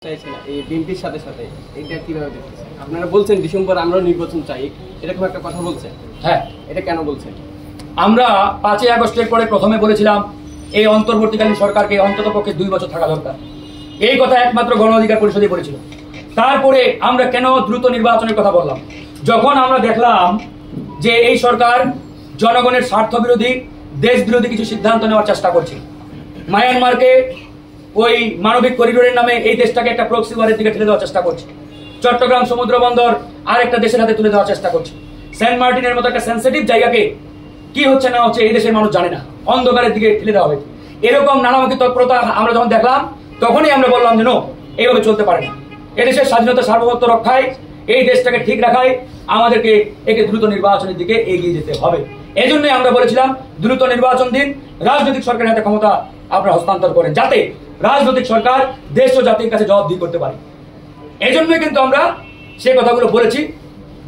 চাইছেন এই বিএনপির সাথে সাথে এটা কিভাবে দেখতেছেন? আপনারা বলছেন ডিসেম্বর আমরা নির্বাচন চাই, এরকম একটা কথা বলছেন। হ্যাঁ, এটা কেন বলছেন? আমরা 5ই আগস্টের পরে প্রথমে বলেছিলাম এই অন্তর্বর্তীকালীন সরকারকে অন্তত পক্ষে 2 বছর থাকা দরকার। এই কথা একমাত্র গণ অধিকার পরিষদই বলেছিল। তারপরে আমরা কেন দ্রুত নির্বাচনের কথা বললাম? যখন আমরা দেখলাম যে এই সরকার জনগণের স্বার্থ বিরোধী, দেশ বিরোধী কিছু সিদ্ধান্ত নেওয়ার চেষ্টা করছে, মায়ানমারকে ওই মানবিক করিডোরের নামে এই দেশটাকে একটা প্রক্সি ওয়ারের দিকে ঠেলে দেওয়ার চেষ্টা করছে, চট্টগ্রাম সমুদ্র বন্দর আর একটা দেশের হাতে তুলে দেওয়ার চেষ্টা করছে, সেন্ট মার্টিনের মতো একটা সেন্সিটিভ জায়গাকে কি হচ্ছে না হচ্ছে এই দেশের মানুষ জানে না, অন্ধকারের দিকে ঠেলে দেওয়া হয়েছে। এরকম নানামুখী তৎপরতা আমরা যখন দেখলাম তখনই আমরা বললাম যে নো, এইভাবে চলতে পারে না। এদেশের স্বাধীনতা সার্বভৌমত্ব রক্ষায়, এই দেশটাকে ঠিক রাখায় আমাদেরকে একে দ্রুত নির্বাচনের দিকে এগিয়ে যেতে হবে। এই জন্যই আমরা বলেছিলাম দ্রুত নির্বাচন দিন, রাজনৈতিক সরকারের হাতে ক্ষমতা আপনারা হস্তান্তর করেন, যাতে রাজনৈতিক সরকার দেশ ও জাতির কাছে জবাবদিহি করতে পারে। এই জন্যই কিন্তু আমরা সেই কথাগুলো বলেছি,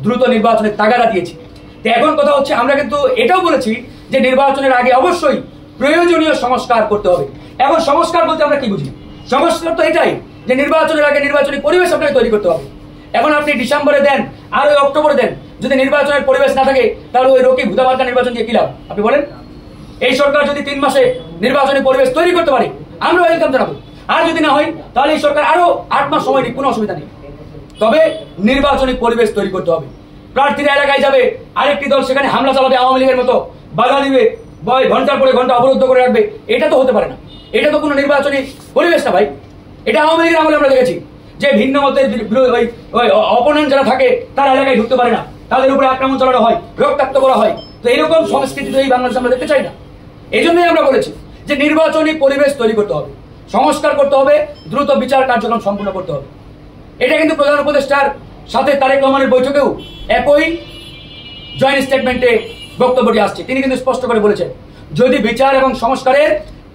দ্রুত নির্বাচনের তাগাদা দিয়েছি। তো এখন কথা হচ্ছে আমরা কিন্তু এটাও বলেছি যে নির্বাচনের আগে অবশ্যই প্রয়োজনীয় সংস্কার করতে হবে। এখন সংস্কার বলতে আমরা কি বুঝি? সংস্কার তো এটাই যে নির্বাচনের আগে নির্বাচনী পরিবেশ আপনাকে তৈরি করতে হবে। এখন আপনি ডিসেম্বরে দেন আর ওই অক্টোবরে দেন, যদি নির্বাচনের পরিবেশ না থাকে তাহলে ওই রকি ভূতাবার্তা নির্বাচন দিয়ে কি লাভ? আপনি বলেন। এই সরকার যদি 3 মাসে নির্বাচনী পরিবেশ তৈরি করতে পারে আমরা ওয়েলকাম জানাবো, আর যদি না হয় তাহলে এই সরকার আরো 8 মাস সময় নিক, কোনো অসুবিধা নেই। তবে নির্বাচনী পরিবেশ তৈরি করতে হবে। প্রার্থীরা এলাকায় যাবে, আরেকটি দল সেখানে হামলা চালাবে, আওয়ামী লীগের মতো বাধা দিবে, ঘন্টার পরে ঘন্টা অবরুদ্ধ করে রাখবে, এটা তো হতে পারে না। এটা তো কোনো নির্বাচনী পরিবেশ না ভাই। এটা আওয়ামী লীগের আমলে আমরা দেখেছি যে ভিন্ন মতের অপোনেন্ট যারা থাকে তারা এলাকায় ঢুকতে পারে না, তাদের উপরে আক্রমণ চালানো হয়, রক্তাক্ত করা হয়। তো এরকম সংস্কৃতি তো এই বাংলাদেশে আমরা দেখতে চাই না। এই জন্যই আমরা বলেছি যে নির্বাচনী পরিবেশ তৈরি করতে হবে, সংস্কার করতে হবে, দ্রুত বিচার কার্যক্রম সম্পূর্ণ করতে হবে। এটা কিন্তু প্রধান উপদেষ্টার সাথে তারেক রহমানের বৈঠকেও একই জয়েন্ট স্টেটমেন্টে বক্তব্যটি আসছে। তিনি কিন্তু স্পষ্ট করে বলেছেন যদি বিচার এবং সংস্কারের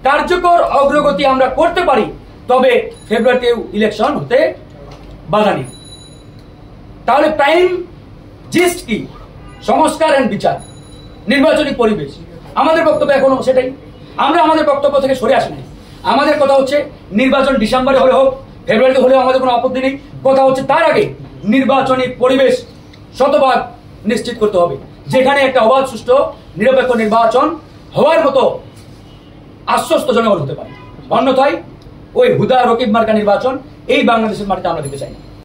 কার্যকর অগ্রগতি আমরা করতে পারি তবে ফেব্রুয়ারিতেও ইলেকশন হতে বাধা নেই। তাহলে প্রাইম জিস্ট কি? সংস্কার এন্ড বিচার, নির্বাচনী পরিবেশ। আমাদের বক্তব্য এখনো সেটাই। আমরা আমাদের বক্তব্য থেকে সরে আসি নাই। আমাদের কথা হচ্ছে নির্বাচন ডিসেম্বরে হলে হোক, ফেব্রুয়ারিতে হলেও আমাদের কোনো আপত্তি নেই। কথা হচ্ছে তার আগে নির্বাচনী পরিবেশ শতভাগ নিশ্চিত করতে হবে, যেখানে একটা অবাধ, সুষ্ঠু, নিরপেক্ষ নির্বাচন হওয়ার মতো আশ্বস্ত জনগণ হতে পারে। অন্যথায় ওই হুদা রকিব মার্কা নির্বাচন এই বাংলাদেশের মাটিতে আমরা দিতে চাই না।